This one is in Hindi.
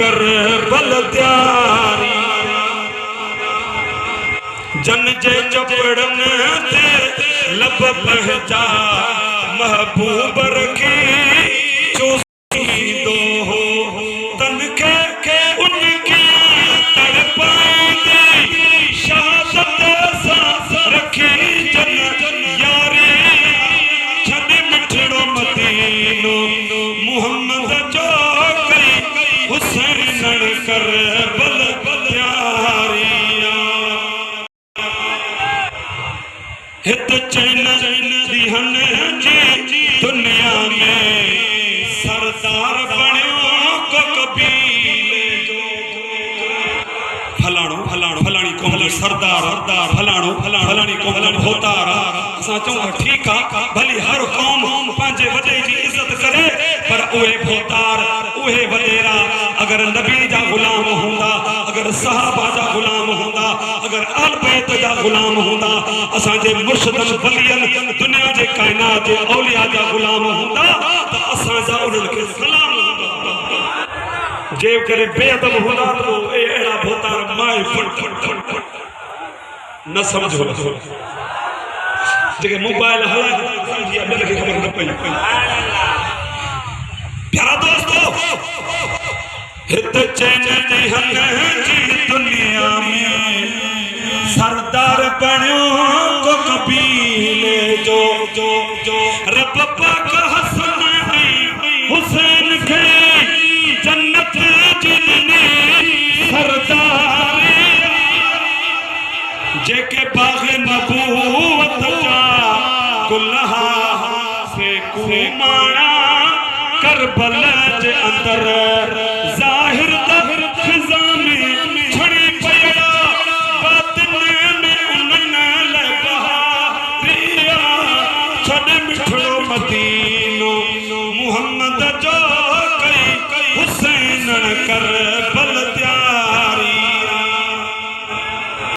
कर बल त्यारी जन जे चपड़न ते लब पहचा महबूब रखी चोसी दो हो तन के उनकी तड़पाएंगे शहादत सा रखी जन यारी छद मिठड़ो मदीनो मुहम्मद जो कई हुसैन कर बल त्यारिया हित चैन दिहन जी दुनिया में सरदार बण्यो को कबीले जो फलाणो फलाणी कौम सरदार फलाणो फलाणी कौम भोतार असां चऊं ठीक आ भली हर कौम पंहिंजे वॾे जी इज़त करे पर उहे भोतार उहे वॾेरा अगर नबी जा गुलाम हुंदा अगर सहाबा जा गुलाम हुंदा अगर आल बैत जा गुलाम हुंदा असांजे मुर्शिदन वलियन दुनिया जे कायनात जे औलिया जा गुलाम हुंदा त असां जा उन्हनि खे सलाम हुंदा जे करे बेअदब हुंदा त ए अहिड़ा भोतार माए फट न समझो जेके मोबाइल हलाए समझिया ॿियनि खे ख़बर न पई प्यारा दोस्तों हित चैन दिहन जी दुनिया में सरदार बण्यो को कबीले जो रब पाक हसन हुसैन खे जन्नत जिने सरदार जेके बाग़ नबूवत जा कुल्हा से कुमाणा करबल जे अंदर जाहिर दहर खिज़ा में छड़ी पयड़ा बातिन में उन्हन लबहारिया छड़ मिठड़ो मदीनो मुहम्मद जो कई हुसैन कर बल